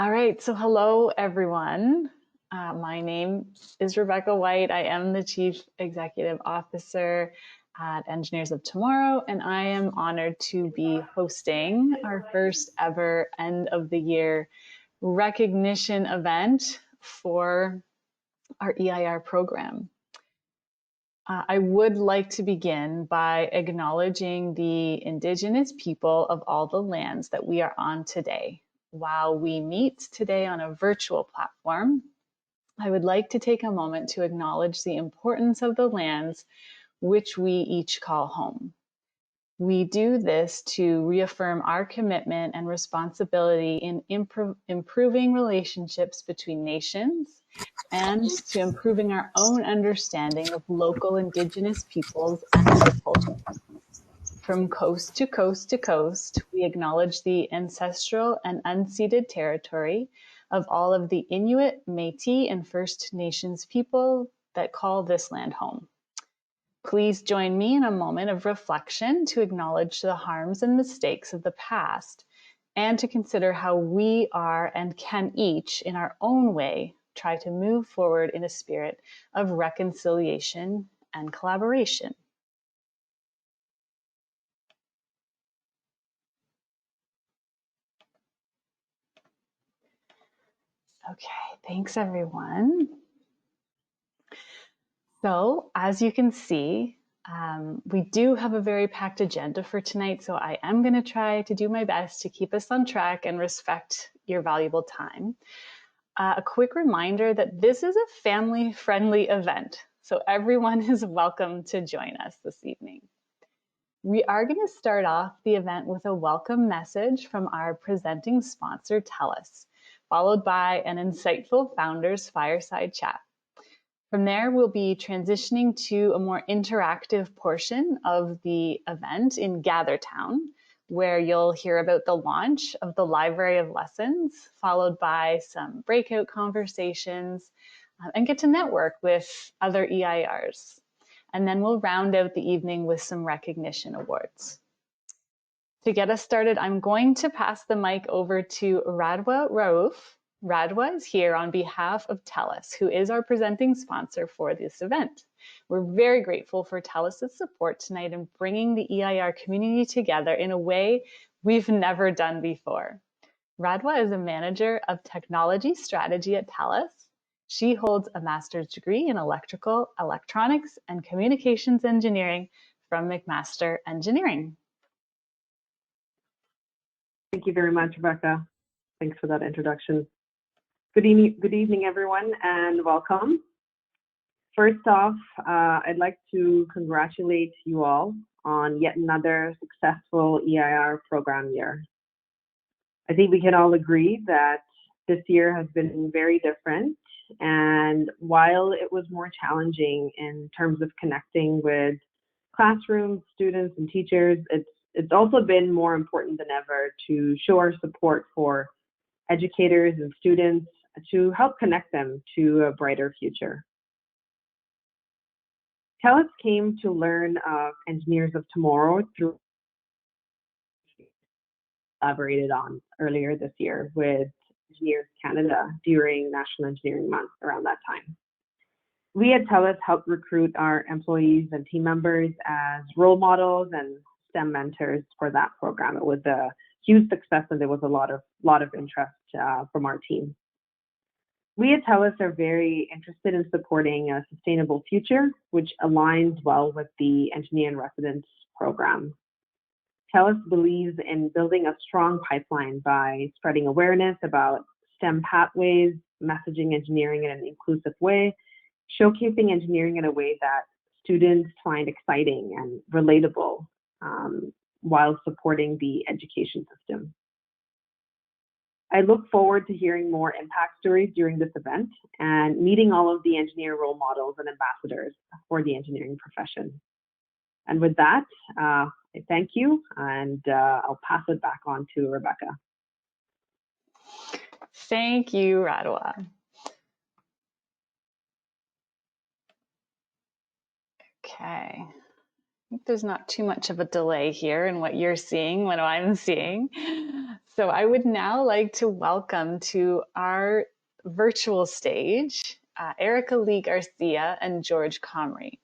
All right, so hello everyone. My name is Rebecca White. I am the Chief Executive Officer at Engineers of Tomorrow, and I am honored to be hosting our first ever end of the year recognition event for our EIR program. I would like to begin by acknowledging the Indigenous people of all the lands that we are on today. While we meet today on a virtual platform, I would like to take a moment to acknowledge the importance of the lands which we each call home. We do this to reaffirm our commitment and responsibility in improving relationships between nations and to improving our own understanding of local Indigenous peoples and their culture. From coast to coast to coast, we acknowledge the ancestral and unceded territory of all of the Inuit, Métis, and First Nations people that call this land home. Please join me in a moment of reflection to acknowledge the harms and mistakes of the past and to consider how we are and can each, in our own way, try to move forward in a spirit of reconciliation and collaboration. Okay, thanks everyone. So as you can see, we do have a very packed agenda for tonight, so I am going to try to do my best to keep us on track and respect your valuable time. A quick reminder that this is a family-friendly event, so everyone is welcome to join us this evening. We are going to start off the event with a welcome message from our presenting sponsor, TELUS, followed by an insightful Founders Fireside Chat. From there, we'll be transitioning to a more interactive portion of the event in Gathertown, where you'll hear about the launch of the Library of Lessons, followed by some breakout conversations, and get to network with other EIRs. And then we'll round out the evening with some recognition awards. To get us started, I'm going to pass the mic over to Radwa Rauf. Radwa is here on behalf of TELUS, who is our presenting sponsor for this event. We're very grateful for TELUS's support tonight in bringing the EIR community together in a way we've never done before. Radwa is a manager of technology strategy at TELUS. She holds a master's degree in electrical, electronics, and communications engineering from McMaster Engineering. Thank you very much, Rebecca. Thanks for that introduction. Good evening, everyone, and welcome. First off, I'd like to congratulate you all on yet another successful EIR program year. I think we can all agree that this year has been very different, and while it was more challenging in terms of connecting with classrooms, students, and teachers, it's also been more important than ever to show our support for educators and students to help connect them to a brighter future. TELUS came to learn of Engineers of Tomorrow through collaborated on earlier this year with Engineers Canada during National Engineering Month around that time. We at TELUS helped recruit our employees and team members as role models and STEM mentors for that program. It was a huge success, and there was a lot of interest from our team. We at TELUS are very interested in supporting a sustainable future, which aligns well with the Engineer in Residence program. TELUS believes in building a strong pipeline by spreading awareness about STEM pathways, messaging engineering in an inclusive way, showcasing engineering in a way that students find exciting and relatable, while supporting the education system. I look forward to hearing more impact stories during this event and meeting all of the engineer role models and ambassadors for the engineering profession. And with that, I thank you, and I'll pass it back on to Rebecca. Thank you, Radwa. Okay. I think there's not too much of a delay here in what you're seeing, what I'm seeing. So I would now like to welcome to our virtual stage Erica Lee Garcia and George Camry.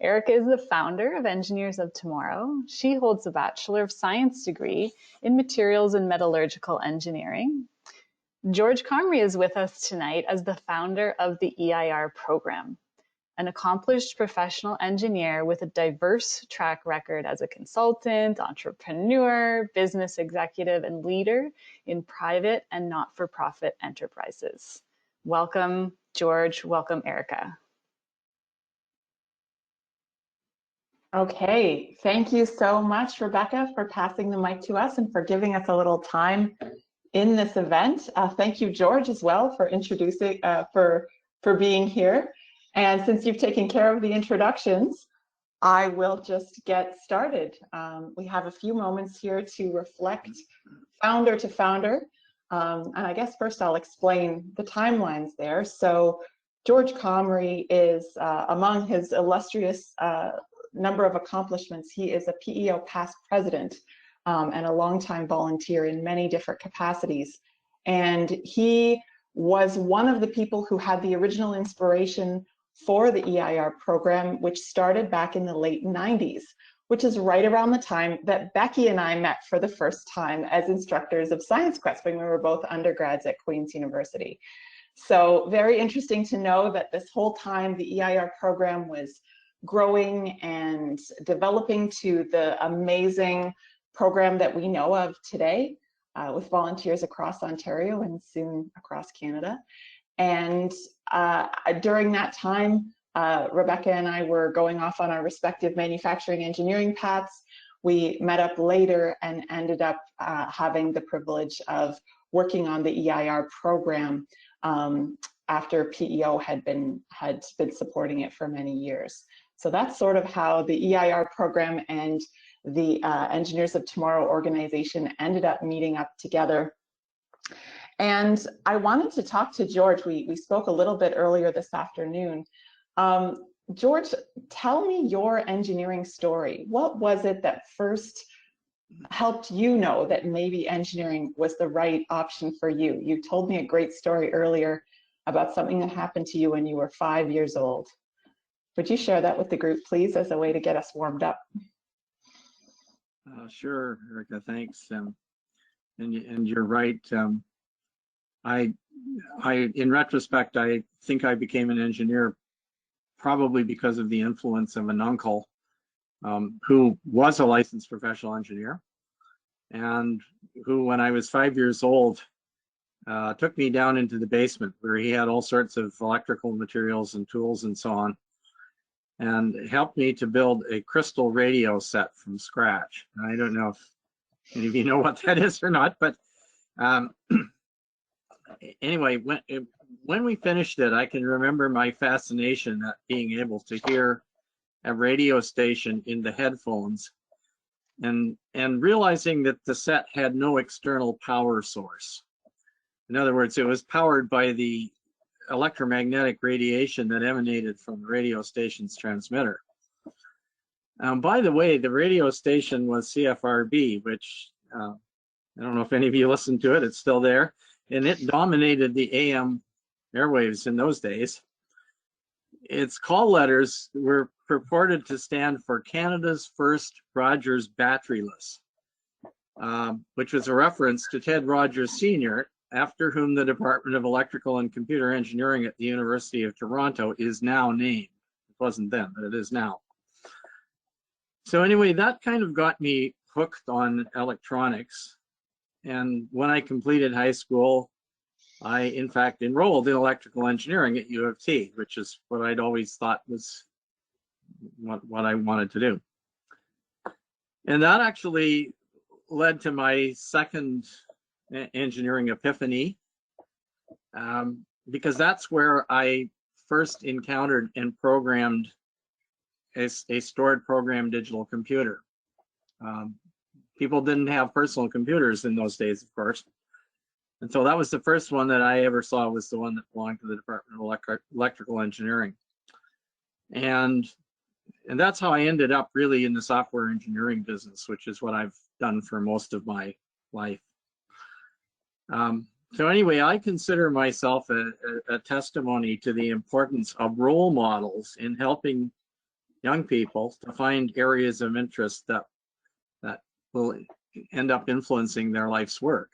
Erica is the founder of Engineers of Tomorrow. She holds a Bachelor of Science degree in Materials and Metallurgical Engineering. George Camry is with us tonight as the founder of the EIR program, an accomplished professional engineer with a diverse track record as a consultant, entrepreneur, business executive, and leader in private and not-for-profit enterprises. Welcome, George. Welcome, Erica. Okay, thank you so much, Rebecca, for passing the mic to us and for giving us a little time in this event. Thank you, George, as well, for introducing, for being here. And since you've taken care of the introductions, I will just get started. We have a few moments here to reflect founder to founder. And I guess first I'll explain the timelines there. So George Camry is, among his illustrious number of accomplishments, he is a PEO past president and a longtime volunteer in many different capacities. And he was one of the people who had the original inspiration for the EIR program, which started back in the late 90s, which is right around the time that Becky and I met for the first time as instructors of Science Quest when we were both undergrads at Queen's University. So very interesting to know that this whole time the EIR program was growing and developing to the amazing program that we know of today with volunteers across Ontario and soon across Canada. And during that time, Rebecca and I were going off on our respective manufacturing engineering paths. We met up later and ended up having the privilege of working on the EIR program after PEO had been supporting it for many years. So that's sort of how the EIR program and the Engineers of Tomorrow organization ended up meeting up together. And I wanted to talk to George. We spoke a little bit earlier this afternoon. George, tell me your engineering story. What was it that first helped you know that maybe engineering was the right option for you? You told me a great story earlier about something that happened to you when you were 5 years old. Would you share that with the group, please, as a way to get us warmed up? Sure, Erica, thanks. And you're right. In retrospect, I think I became an engineer probably because of the influence of an uncle who was a licensed professional engineer and who, when I was 5 years old, took me down into the basement where he had all sorts of electrical materials and tools and so on, and helped me to build a crystal radio set from scratch. I don't know if any of you know what that is or not, but anyway, when we finished it, I can remember my fascination at being able to hear a radio station in the headphones and realizing that the set had no external power source. In other words, it was powered by the electromagnetic radiation that emanated from the radio station's transmitter. By the way, the radio station was CFRB, which I don't know if any of you listened to it, it's still there, and it dominated the AM airwaves in those days. Its call letters were purported to stand for Canada's first Rogers batteryless, which was a reference to Ted Rogers Sr., after whom the Department of Electrical and Computer Engineering at the University of Toronto is now named. It wasn't then, but it is now. So anyway, that kind of got me hooked on electronics. And when I completed high school, I in fact enrolled in electrical engineering at U of T, which is what I'd always thought was what I wanted to do. And that actually led to my second engineering epiphany, because that's where I first encountered and programmed a stored program digital computer. People didn't have personal computers in those days, of course. And so that was the first one that I ever saw, was the one that belonged to the Department of Electrical Engineering. And that's how I ended up really in the software engineering business, which is what I've done for most of my life. So anyway, I consider myself a testimony to the importance of role models in helping young people to find areas of interest that will end up influencing their life's work.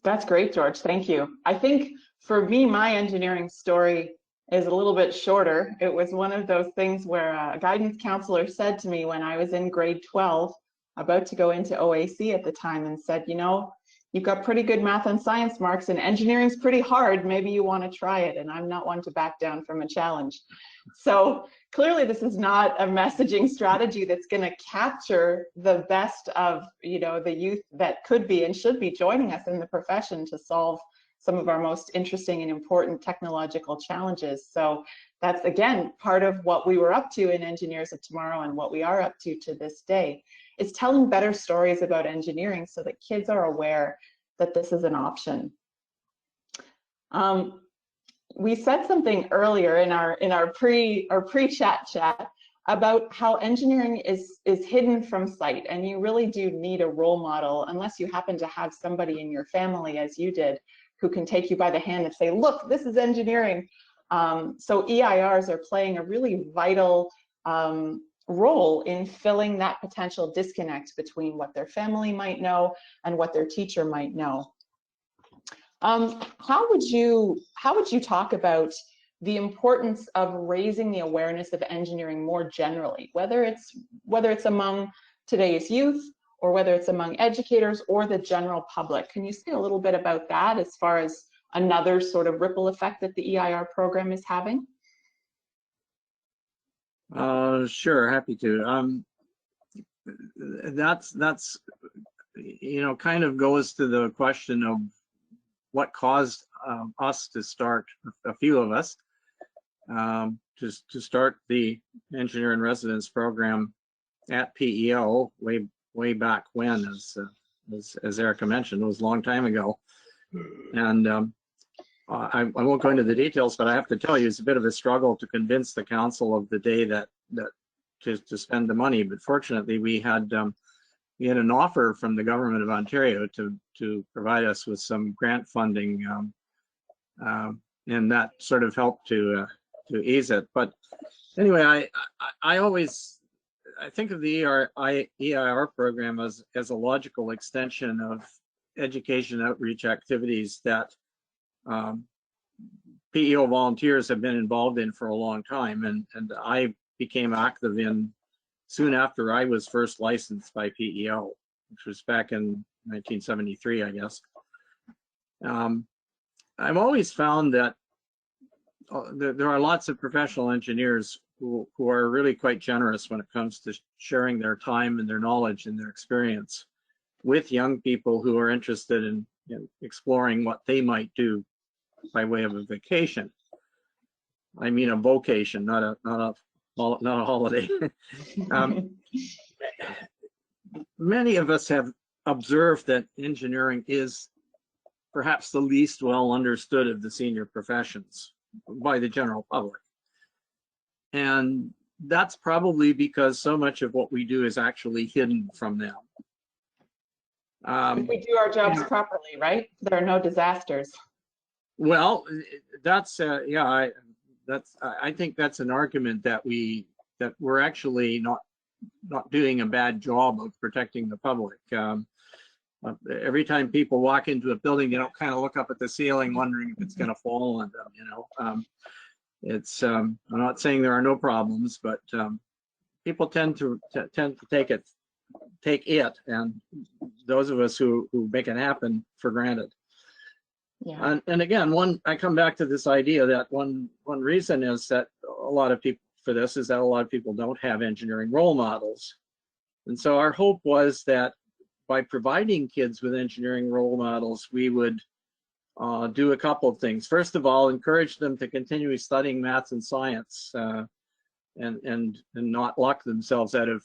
That's great, George. Thank you. I think for me, my engineering story is a little bit shorter. It was one of those things where a guidance counselor said to me when I was in grade 12, about to go into OAC at the time, and said, you know, you've got pretty good math and science marks and engineering's pretty hard. Maybe you want to try it. And I'm not one to back down from a challenge. So clearly this is not a messaging strategy that's going to capture the best of, you know, the youth that could be and should be joining us in the profession to solve some of our most interesting and important technological challenges. So that's, again, part of what we were up to in Engineers of Tomorrow and what we are up to this day. Is telling better stories about engineering so that kids are aware that this is an option. We said something earlier in our pre-chat about how engineering is hidden from sight, and you really do need a role model unless you happen to have somebody in your family, as you did, who can take you by the hand and say, look, this is engineering. So EIRs are playing a really vital role in filling that potential disconnect between what their family might know and what their teacher might know. How would you talk about the importance of raising the awareness of engineering more generally, whether it's among today's youth or whether it's among educators or the general public? Can you say a little bit about that as far as another sort of ripple effect that the EIR program is having? Sure, happy to. That's you know, kind of goes to the question of what caused us to start, a few of us, to start the engineer in residence program at PEO way back when, as Erica mentioned, it was a long time ago. And I won't go into the details, but I have to tell you, it's a bit of a struggle to convince the council of the day that to spend the money. But fortunately, we had an offer from the government of Ontario to provide us with some grant funding, and that sort of helped to ease it. But anyway, I think of the EIR program as a logical extension of education outreach activities that PEO volunteers have been involved in for a long time, and I became active in soon after I was first licensed by PEO, which was back in 1973, I guess. I've always found that there are lots of professional engineers who are really quite generous when it comes to sharing their time and their knowledge and their experience with young people who are interested in exploring what they might do by way of a vacation. I mean a vocation, not a holiday. Many of us have observed that engineering is perhaps the least well understood of the senior professions by the general public. And that's probably because so much of what we do is actually hidden from them. If we do our jobs properly, right? There are no disasters. Well, that's yeah. I think that's an argument that we're actually not doing a bad job of protecting the public. Every time people walk into a building, they don't kind of look up at the ceiling wondering if it's going to fall on them. You know, it's I'm not saying there are no problems, but people tend to take it, and those of us who make it happen for granted. Yeah. And again, I come back to this idea that one reason is that a lot of people don't have engineering role models. And so our hope was that by providing kids with engineering role models, we would do a couple of things. First of all, encourage them to continue studying maths and science, and not lock themselves out of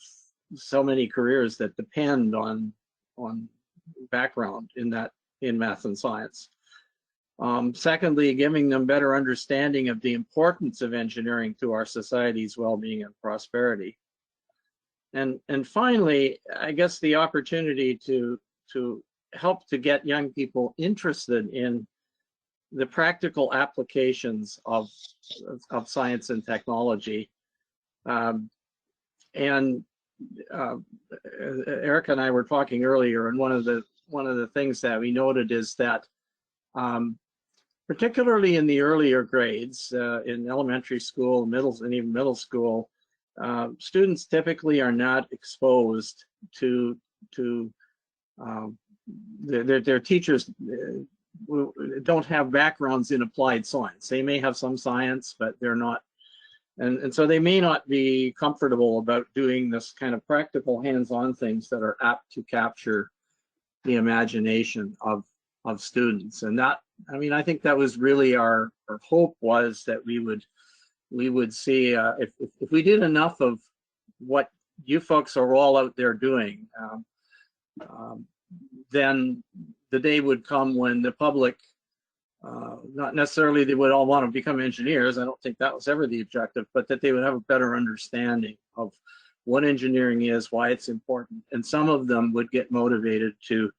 so many careers that depend on background in math and science. Secondly, giving them better understanding of the importance of engineering to our society's well-being and prosperity. And finally, I guess the opportunity to help to get young people interested in the practical applications of science and technology. And Erica and I were talking earlier, and one of the things that we noted is that particularly in the earlier grades, in elementary school, and even middle school, students typically are not exposed to their teachers don't have backgrounds in applied science. They may have some science, but they're not, and so they may not be comfortable about doing this kind of practical hands-on things that are apt to capture the imagination of students. And that, I mean, I think that was really our hope, was that we would see if we did enough of what you folks are all out there doing, then the day would come when the public, not necessarily they would all want to become engineers, I don't think that was ever the objective, but that they would have a better understanding of what engineering is, why it's important, and some of them would get motivated to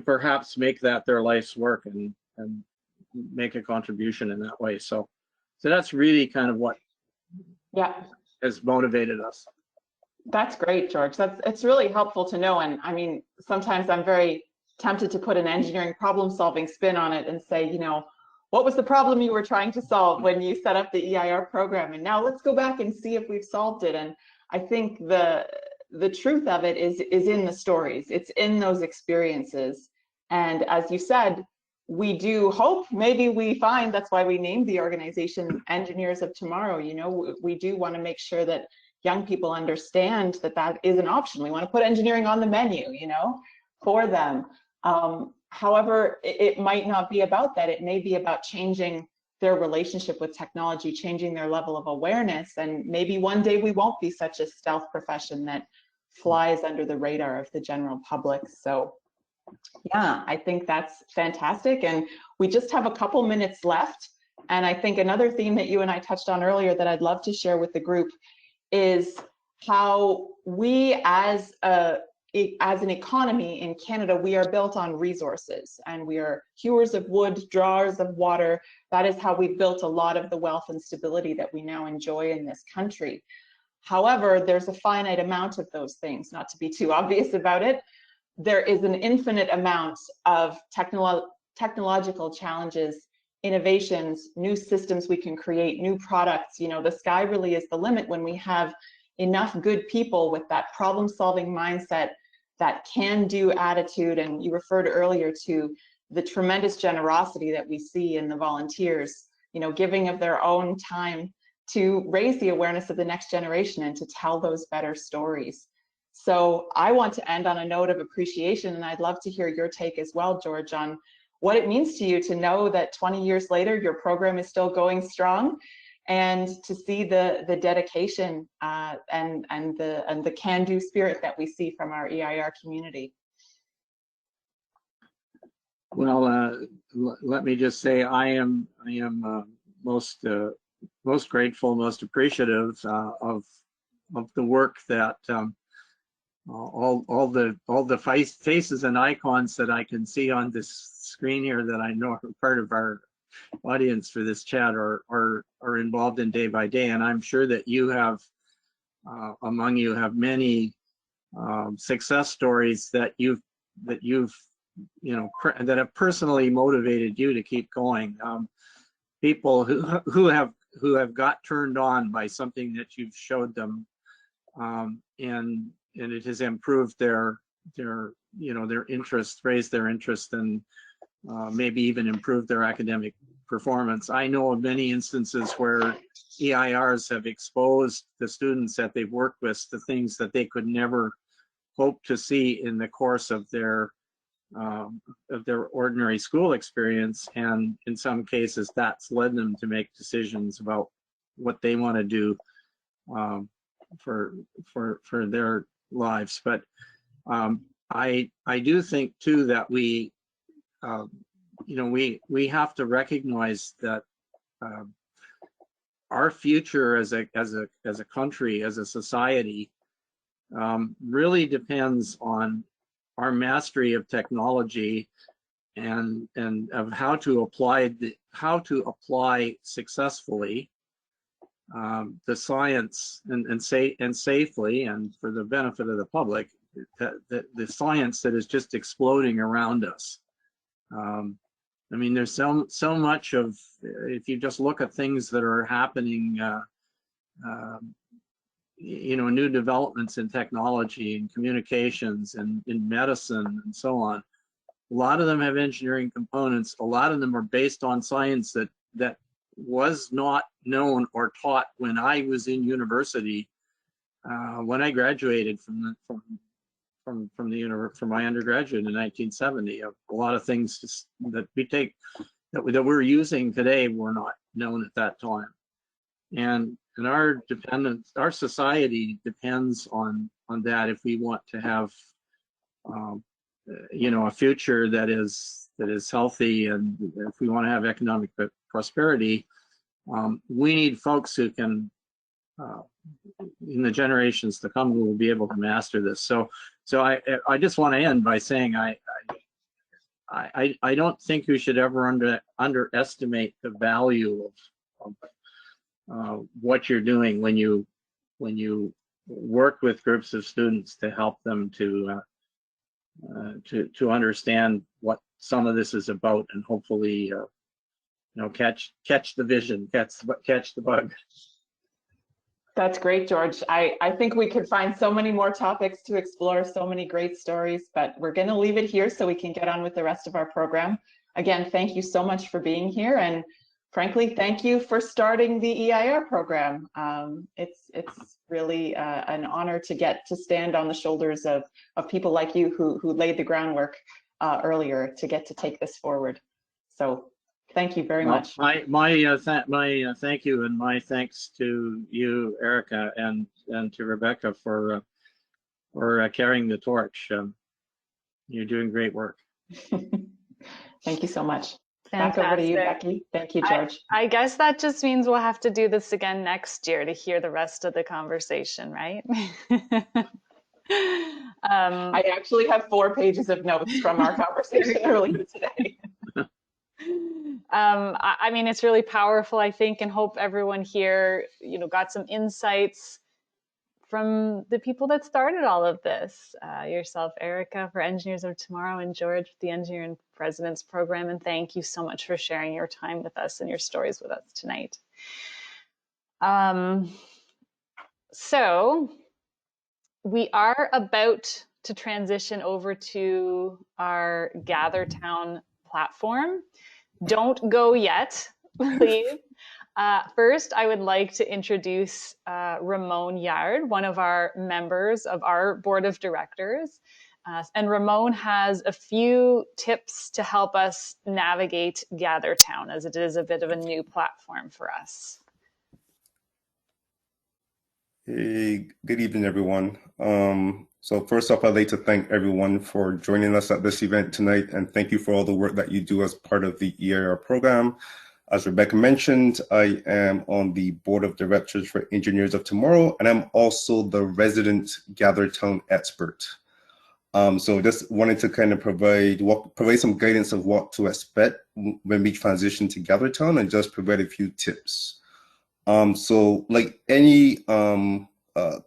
perhaps make that their life's work and make a contribution in that way. So that's really kind of what has motivated us. That's great, George. It's really helpful to know. And I mean, sometimes I'm very tempted to put an engineering problem-solving spin on it and say, you know, what was the problem you were trying to solve when you set up the EIR program? And now let's go back and see if we've solved it. And I think the truth of it is in the stories. It's in those experiences. And as you said, we do hope, maybe we find, that's why we named the organization Engineers of Tomorrow. You know, we do want to make sure that young people understand that that is an option. We want to put engineering on the menu, you know, for them. However, it might not be about that. It may be about changing their relationship with technology, changing their level of awareness. And maybe one day we won't be such a stealth profession that flies under the radar of the general public. So yeah, I think that's fantastic. And we just have a couple minutes left. And I think another theme that you and I touched on earlier that I'd love to share with the group is how we as an economy in Canada, we are built on resources, and we are hewers of wood, drawers of water. That is how we've built a lot of the wealth and stability that we now enjoy in this country. However, there's a finite amount of those things, not to be too obvious about it. There is an infinite amount of technological challenges, innovations, new systems we can create, new products. You know, the sky really is the limit when we have enough good people with that problem-solving mindset, that can-do attitude. And you referred earlier to the tremendous generosity that we see in the volunteers, you know, giving of their own time to raise the awareness of the next generation and to tell those better stories. So I want to end on a note of appreciation, and I'd love to hear your take as well, George, on what it means to you to know that 20 years later, your program is still going strong, and to see the dedication and the can-do spirit that we see from our EIR community. Well, let me just say I am most grateful, most appreciative of the work that all the faces and icons that I can see on this screen here that I know are part of our audience for this chat are involved in day by day. And I'm sure that you have, among you have many success stories that that have personally motivated you to keep going. People who have got turned on by something that you've showed them, and it has improved their interest, raised their interest, and maybe even improved their academic performance. I know of many instances where EIRs have exposed the students that they've worked with to things that they could never hope to see in the course of their ordinary school experience, and in some cases that's led them to make decisions about what they want to do for their lives. But I do think too that we have to recognize that our future as a country, as a society, really depends on our mastery of technology and of how to apply successfully the science and safely and for the benefit of the public, the science that is just exploding around us. I mean, there's so much of, if you just look at things that are happening, new developments in technology and communications and in medicine and so on. A lot of them have engineering components. A lot of them are based on science that was not known or taught when I was in university. When I graduated from my undergraduate in 1970, a lot of things that we're using today were not known at that time, and our society depends on that if we want to have a future that is healthy, and if we want to have economic prosperity, we need folks who can, in the generations to come, who will be able to master this. So I just want to end by saying I don't think we should ever underestimate the value of what you're doing when you work with groups of students to help them to understand what some of this is about, and hopefully catch the vision, catch the bug. That's great, George. I think we could find so many more topics to explore, so many great stories, but we're going to leave it here so we can get on with the rest of our program. Again, thank you so much for being here, and frankly, thank you for starting the EIR program. It's really an honor to get to stand on the shoulders of people like you who laid the groundwork earlier to get to take this forward. So thank you very much. My thank you, and my thanks to you, Erica, and to Rebecca for carrying the torch. You're doing great work. Thank you so much. Fantastic. Back over to you, Becky. Thank you, George. I guess that just means we'll have to do this again next year to hear the rest of the conversation, right? I actually have 4 pages of notes from our conversation earlier today. I mean, it's really powerful, I think, and hope everyone here, got some insights from the people that started all of this. Yourself, Erica, for Engineers of Tomorrow, and George, the Engineering Presidents Program. And thank you so much for sharing your time with us and your stories with us tonight. So we are about to transition over to our GatherTown platform. Don't go yet, please. First, I would like to introduce Ramon Yard, one of our members of our board of directors. And Ramon has a few tips to help us navigate GatherTown, as it is a bit of a new platform for us. Hey, good evening, everyone. So first off, I'd like to thank everyone for joining us at this event tonight, and thank you for all the work that you do as part of the EIR program. As Rebecca mentioned, I am on the board of directors for Engineers of Tomorrow, and I'm also the resident GatherTown expert. So just wanted to kind of provide some guidance of what to expect when we transition to GatherTown, and just provide a few tips. So like any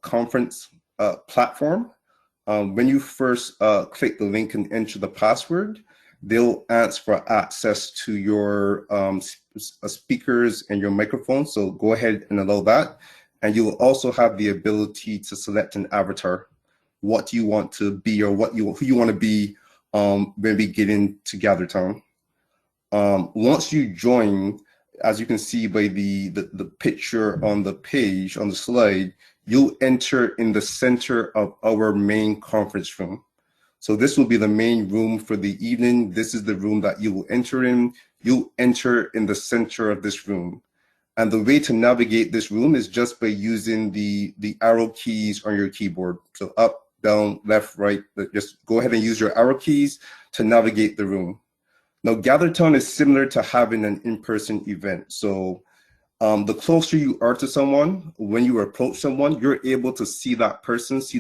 conference platform, when you first click the link and enter the password, they'll ask for access to your speakers and your microphone. So go ahead and allow that. And you will also have the ability to select an avatar, what you want to be, or who you want to be when we get into GatherTown. Once you join, as you can see by the picture on the page, on the slide, you'll enter in the center of our main conference room. So this will be the main room for the evening. This is the room that you will enter in. You'll enter in the center of this room. And the way to navigate this room is just by using the arrow keys on your keyboard. So up, down, left, right, just go ahead and use your arrow keys to navigate the room. Now, GatherTown is similar to having an in-person event. So The closer you are to someone, when you approach someone, you're able to see that person's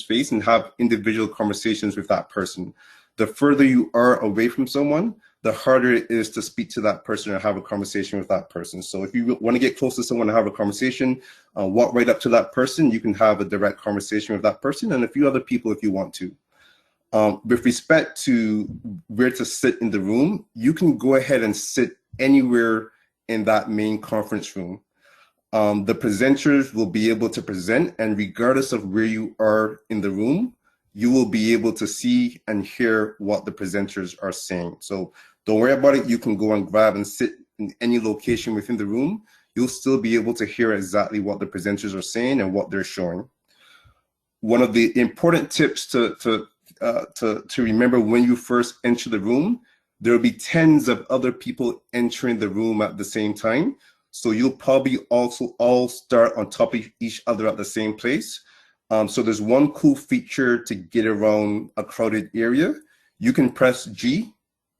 face and have individual conversations with that person. The further you are away from someone, the harder it is to speak to that person or have a conversation with that person. So if you want to get close to someone and have a conversation, walk right up to that person. You can have a direct conversation with that person and a few other people if you want to. With respect to where to sit in the room, you can go ahead and sit anywhere in that main conference room. The presenters will be able to present, and regardless of where you are in the room, you will be able to see and hear what the presenters are saying. So don't worry about it. You can go and grab and sit in any location within the room. You'll still be able to hear exactly what the presenters are saying and what they're showing. One of the important tips to remember when you first enter the room, there will be tens of other people entering the room at the same time. So you'll probably also all start on top of each other at the same place. So there's one cool feature to get around a crowded area. You can press G,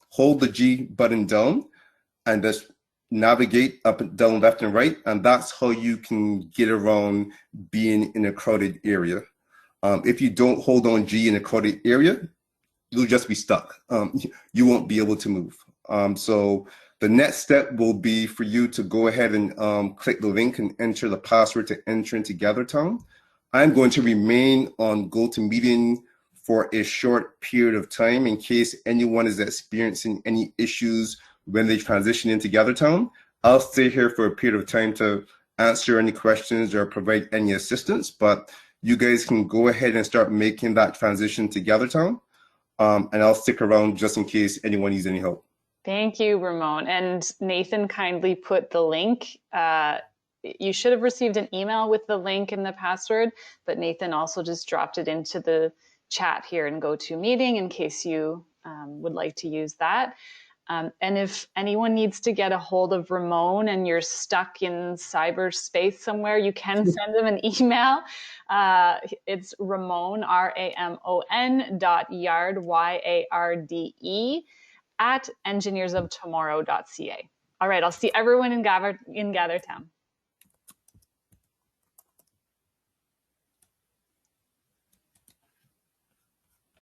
hold the G button down, and just navigate up and down, left and right. And that's how you can get around being in a crowded area. If you don't hold on G in a crowded area, you'll just be stuck. You won't be able to move. So the next step will be for you to go ahead and click the link and enter the password to enter into GatherTown. I'm going to remain on GoToMeeting for a short period of time in case anyone is experiencing any issues when they transition into GatherTown. I'll stay here for a period of time to answer any questions or provide any assistance, but you guys can go ahead and start making that transition to GatherTown. And I'll stick around just in case anyone needs any help. Thank you, Ramon. And Nathan kindly put the link. You should have received an email with the link and the password, but Nathan also just dropped it into the chat here in GoToMeeting in case you would like to use that. And if anyone needs to get a hold of Ramon and you're stuck in cyberspace somewhere, you can send him an email. It's Ramon, RAMON.Yarde, YARDE, @engineersoftomorrow.ca. All right, I'll see everyone in GatherTown.